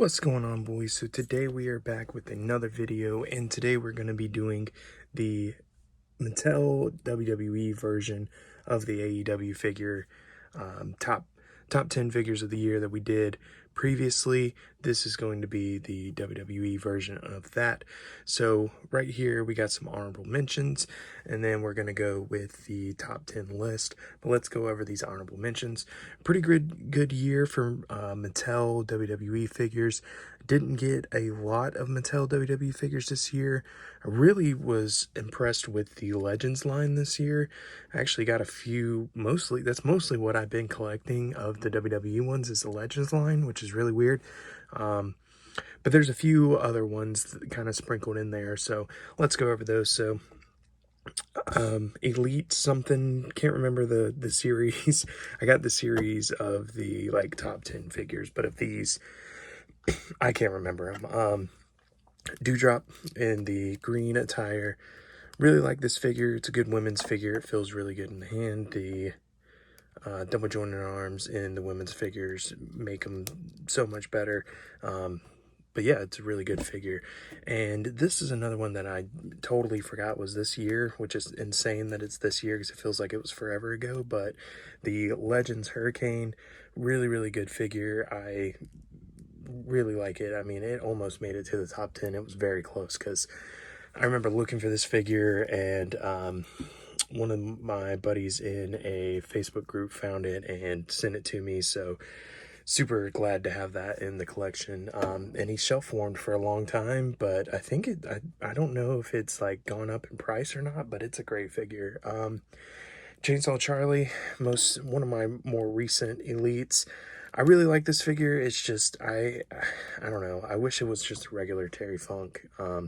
What's going on, boys? So today we are back with another video, and today we're going to be doing the Mattel WWE version of the AEW figure, top 10 figures of the year that we did previously. This is going to be the WWE version of that. So right here we got some honorable mentions, and then we're going to go with the top 10 list. But let's go over these honorable mentions. Pretty good year for Mattel WWE figures. Didn't get a lot of Mattel WWE figures this year. I really was impressed with the Legends line this year. I actually got a few, that's mostly what I've been collecting of the WWE ones, is the Legends line, which is really weird. But there's a few other ones that kind of sprinkled in there, so let's go over those. So Elite something, can't remember the series. I got the series of the top 10 figures, but of these I can't remember them. Dewdrop in the green attire. Really like this figure. It's a good women's figure. It feels really good in the hand. The double jointed arms in the women's figures make them so much better. But yeah, it's a really good figure. And this is another one that I totally forgot was this year, which is insane that it's this year because it feels like it was forever ago. But the Legends Hurricane, really good figure. I really like it. I mean, it almost made it to the top 10. It was very close because I remember looking for this figure, and one of my buddies in a Facebook group found it and sent it to me, so super glad to have that in the collection. And he's shelf warmed for a long time, but I think I don't know if it's gone up in price or not, but it's a great figure. Chainsaw Charlie, one of my more recent elites. I really like this figure. It's just, I don't know. I wish it was just a regular Terry Funk. I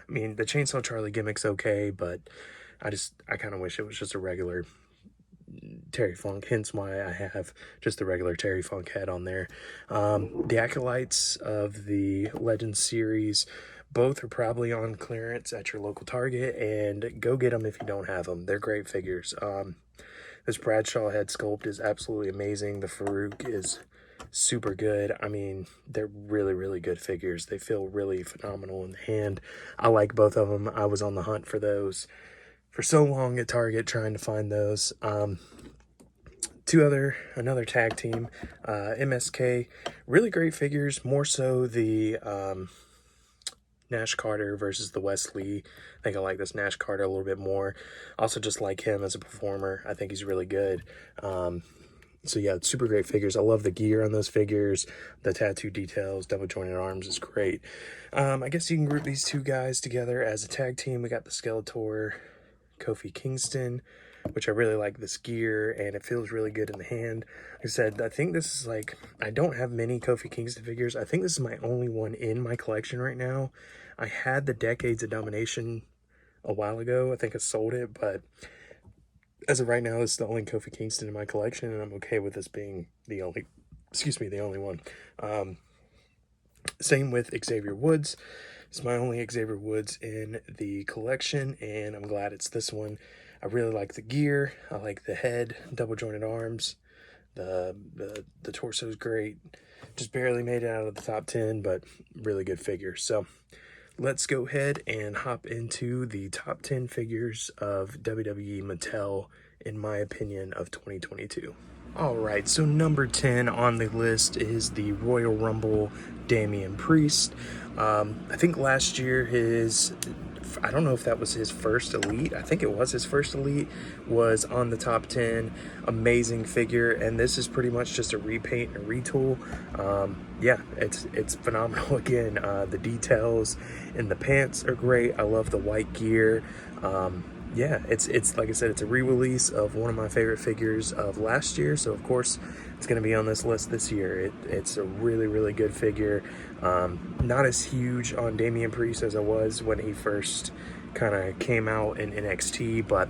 mean, the Chainsaw Charlie gimmick's okay, but I kind of wish it was just a regular Terry Funk. Hence why I have just the regular Terry Funk head on there. The Acolytes of the Legends series, both are probably on clearance at your local Target, and go get them if you don't have them. They're great figures. This Bradshaw head sculpt is absolutely amazing. The Farouk is super good. I mean, they're really good figures. They feel really phenomenal in the hand. I like both of them. I was on the hunt for those for so long at Target trying to find those. Another tag team, MSK, really great figures. More so the Nash Carter versus the Wesley. I think I like this Nash Carter a little bit more. Also just like him as a performer. I think he's really good. So yeah, super great figures. I love the gear on those figures. The tattoo details, double jointed arms is great. I guess you can group these two guys together as a tag team. We got the Skeletor, Kofi Kingston, which I really like this gear, and it feels really good in the hand. Like I said, I think this is I don't have many Kofi Kingston figures. I think this is my only one in my collection right now. I had the Decades of Domination a while ago. I think I sold it, but as of right now, this is the only Kofi Kingston in my collection, and I'm okay with this being the only one. Same with Xavier Woods. It's my only Xavier Woods in the collection, and I'm glad it's this one. I really like the gear. I like the head, double jointed arms. The torso is great. Just barely made it out of the top 10, but really good figure. So let's go ahead and hop into the top 10 figures of WWE Mattel, in my opinion, of 2022. All right, so number 10 on the list is the Royal Rumble Damian Priest. I think last year I don't know if that was his first elite. I think it was his first elite, was on the top 10. Amazing figure, and this is pretty much just a repaint and a retool. Yeah, it's phenomenal again. The details in the pants are great. I love the white gear. Yeah, it's like I said, it's a re-release of one of my favorite figures of last year, so of course it's going to be on this list this year. It's a really good figure. Not as huge on Damian Priest as I was when he first kind of came out in NXT, but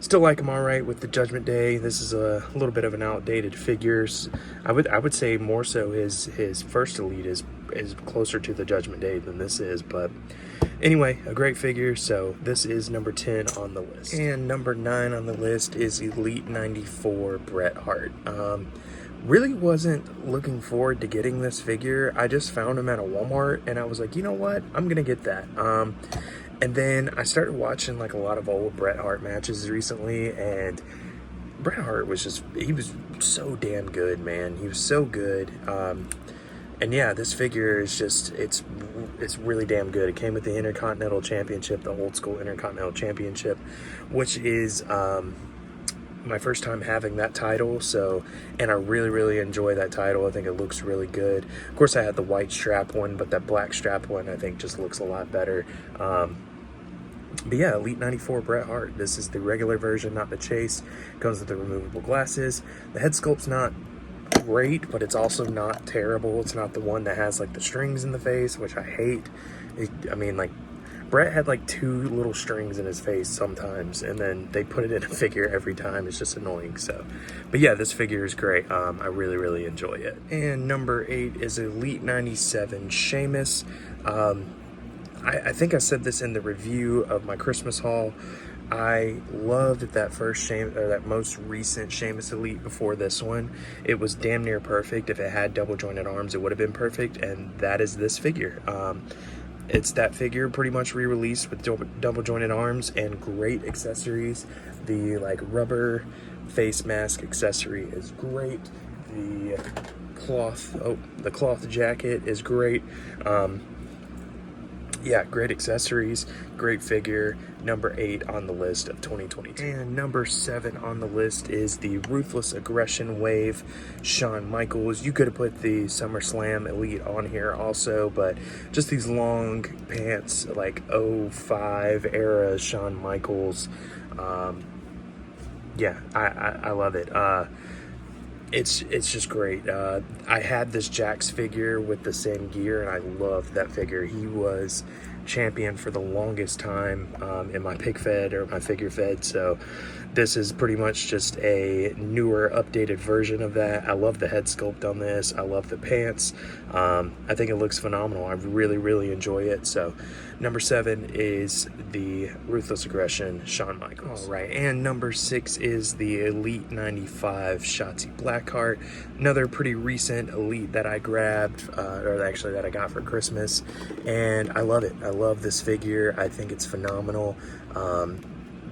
still like him all right with the Judgment Day. This is a little bit of an outdated figures. I would say more so his first elite is closer to the Judgment Day than this is, but anyway, a great figure. So this is number 10 on the list. And number 9 on the list is Elite 94 Bret Hart. Really wasn't looking forward to getting this figure. I just found him at a Walmart and I was like, you know what? I'm gonna get that. And then I started watching like a lot of old Bret Hart matches recently, and Bret Hart was he was so damn good, man. He was so good. And yeah, this figure is just, it's really damn good. It came with the Intercontinental Championship, the old school Intercontinental Championship, which is my first time having that title. So, and I really enjoy that title. I think it looks really good. Of course, I had the white strap one, but that black strap one I think just looks a lot better. But yeah, Elite 94 Bret Hart. This is the regular version, not the Chase. Comes with the removable glasses. The head sculpt's not great, but it's also not terrible. It's not the one that has like the strings in the face, which I hate. I mean, like, Bret had like 2 little strings in his face sometimes, and then they put it in a figure every time. It's just annoying. So, but yeah, this figure is great. I really enjoy it. And number 8 is Elite 97 Sheamus. I think I said this in the review of my Christmas haul. I loved that most recent Sheamus Elite before this one. It was damn near perfect. If it had double jointed arms, it would have been perfect, and that is this figure. It's that figure pretty much re-released with double jointed arms and great accessories. The like rubber face mask accessory is great. The cloth jacket is great. Yeah, great accessories, great figure. Number 8 on the list of 2022. And number 7 on the list is the Ruthless Aggression Wave Shawn Michaels. You could have put the SummerSlam Elite on here also, but just these long pants, like 05 era Shawn Michaels. Yeah, I love it. It's just great. I had this Jax figure with the same gear, and I loved that figure. He was champion for the longest time in my pick fed or my figure fed, so this is pretty much just a newer, updated version of that. I love the head sculpt on this. I love the pants. I think it looks phenomenal. I really enjoy it. So number 7 is the Ruthless Aggression Shawn Michaels. All right, and number 6 is the Elite 95 Shotzi Blackheart. Another pretty recent Elite that I grabbed, or actually that I got for Christmas, and I love it. I love this figure. I think it's phenomenal.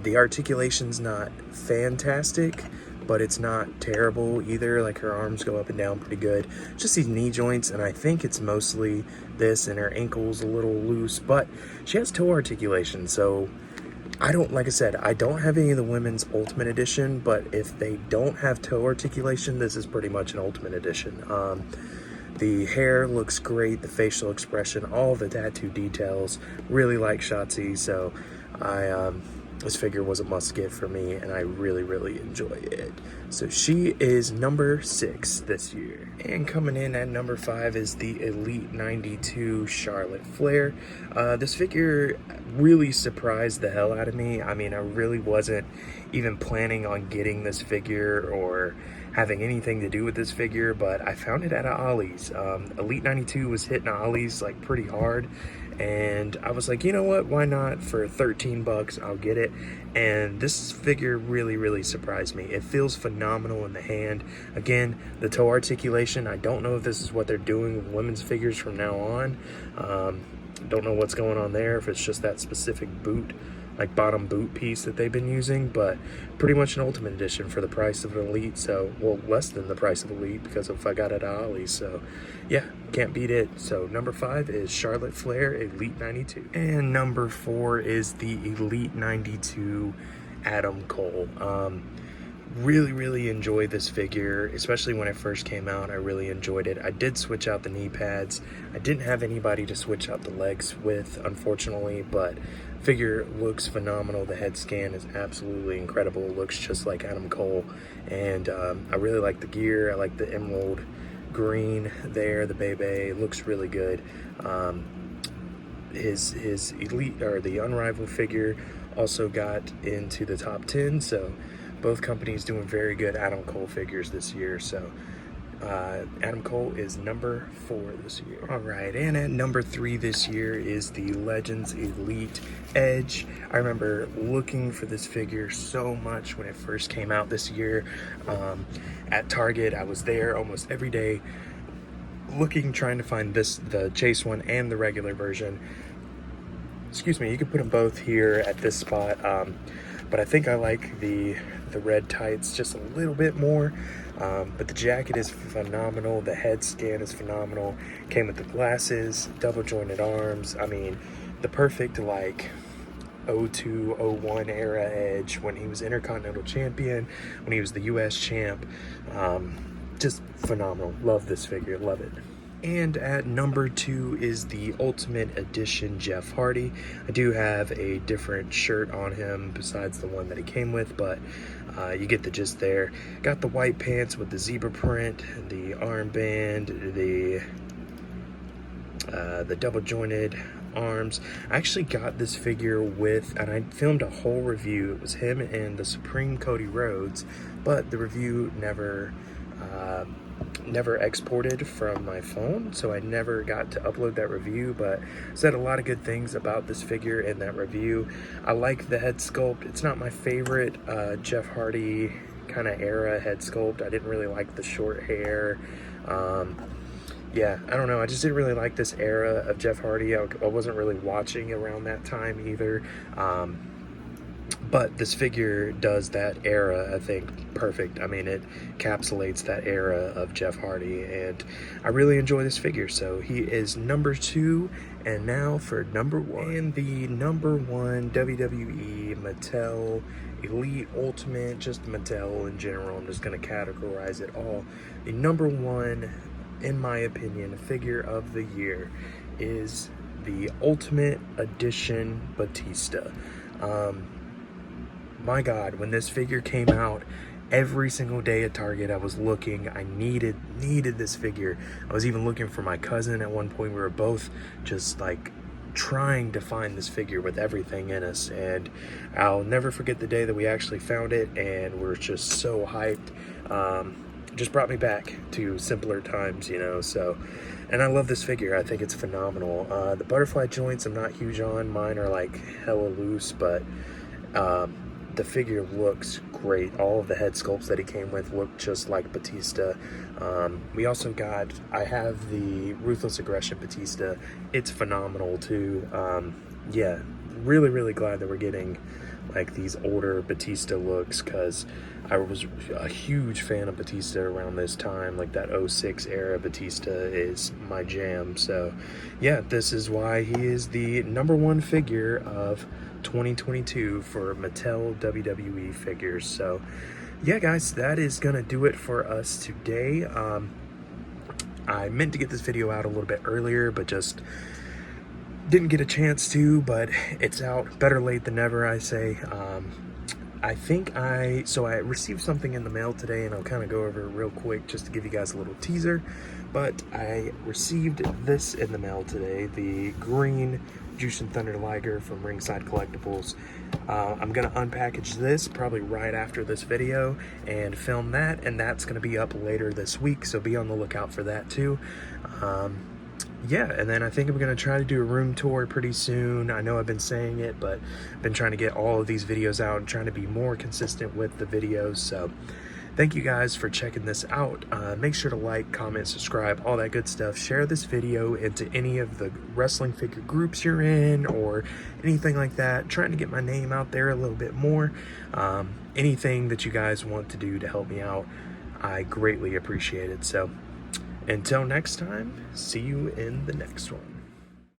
The articulation's not fantastic, but it's not terrible either. Like, her arms go up and down pretty good. Just these knee joints, and I think it's mostly this, and her ankle's a little loose, but she has toe articulation, so like I said, I don't have any of the women's Ultimate Edition, but if they don't have toe articulation, this is pretty much an Ultimate Edition. The hair looks great, the facial expression, all the tattoo details. Really like Shotzi, so this figure was a must get for me, and I really enjoy it. So she is number 6 this year. And coming in at number 5 is the Elite 92 Charlotte Flair. This figure really surprised the hell out of me. I mean, I really wasn't even planning on getting this figure or having anything to do with this figure, but I found it at a Ollie's. Elite 92 was hitting Ollie's like pretty hard, and I was like, you know what, why not? For 13 bucks, I'll get it. And this figure really surprised me. It feels phenomenal in the hand. Again, the toe articulation, I don't know if this is what they're doing with women's figures from now on. Don't know what's going on there, if it's just that specific boot, like bottom boot piece that they've been using, but pretty much an Ultimate Edition for the price of an Elite. So, well, less than the price of Elite, because if I got it at Ollie's. So yeah, can't beat it. So number 5 is Charlotte Flair Elite 92. And number 4 is the Elite 92 Adam Cole. Really enjoyed this figure, especially when it first came out. I really enjoyed it. I did switch out the knee pads. I didn't have anybody to switch out the legs with, unfortunately, but figure looks phenomenal. The head scan is absolutely incredible. It looks just like Adam Cole, and I really like the gear. I like the emerald green there, the Bebe. It looks really good. His Elite, or the Unrivaled figure, also got into the top 10, so both companies doing very good Adam Cole figures this year. So Adam Cole is number 4 this year. All right, and at number 3 this year is the Legends Elite Edge. I remember looking for this figure so much when it first came out this year. At Target, I was there almost every day looking, trying to find the chase one and the regular version. Excuse me, you could put them both here at this spot, but I think I like the red tights just a little bit more. But the jacket is phenomenal. The head scan is phenomenal. Came with the glasses, double jointed arms. I mean, the perfect like 02, 01 era Edge when he was Intercontinental Champion, when he was the US champ. Just phenomenal. Love this figure. Love it. And at number 2 is the Ultimate Edition Jeff Hardy. I do have a different shirt on him besides the one that he came with, but you get the gist there. Got the white pants with the zebra print, the armband, the double jointed arms. I actually got this figure with, and I filmed a whole review. It was him and the Supreme Cody Rhodes, but the review never exported from my phone, so I never got to upload that review, but said a lot of good things about this figure in that review. I like the head sculpt. It's not my favorite Jeff Hardy kind of era head sculpt. I didn't really like the short hair. Yeah, I don't know. I just didn't really like this era of Jeff Hardy. I wasn't really watching around that time either. But this figure does that era, I think, perfect. I mean, it encapsulates that era of Jeff Hardy, and I really enjoy this figure. So he is number 2, and now for number 1. And the number 1 WWE Mattel Elite Ultimate, just Mattel in general, I'm just going to categorize it all. The number 1, in my opinion, figure of the year is the Ultimate Edition Batista. My God, when this figure came out, every single day at Target I was looking. I needed this figure. I was even looking for my cousin at one point. We were both just like trying to find this figure with everything in us, and I'll never forget the day that we actually found it, and we're just so hyped. Just brought me back to simpler times, you know. So, and I love this figure. I think it's phenomenal. The butterfly joints I'm not huge on. Mine are like hella loose, but the figure looks great. All of the head sculpts that he came with look just like Batista. We also got, I have the Ruthless Aggression Batista. It's phenomenal too. Yeah, really glad that we're getting like these older Batista looks, because I was a huge fan of Batista around this time. Like that 06 era Batista is my jam. So yeah, this is why he is the number 1 figure of 2022 for Mattel WWE Figures. So yeah, guys, that is gonna do it for us today. I meant to get this video out a little bit earlier, but just didn't get a chance to, but it's out. Better late than never, I say. So I received something in the mail today, and I'll kind of go over it real quick just to give you guys a little teaser. But I received this in the mail today, the green Jushin Thunder Liger from Ringside Collectibles. I'm gonna unpackage this probably right after this video and film that, and that's gonna be up later this week, so be on the lookout for that too. Yeah, and then I think I'm going to try to do a room tour pretty soon. I know I've been saying it, but I've been trying to get all of these videos out and trying to be more consistent with the videos. So thank you guys for checking this out. Make sure to like, comment, subscribe, all that good stuff. Share this video into any of the wrestling figure groups you're in or anything like that. Trying to get my name out there a little bit more. Anything that you guys want to do to help me out, I greatly appreciate it. So until next time, see you in the next one.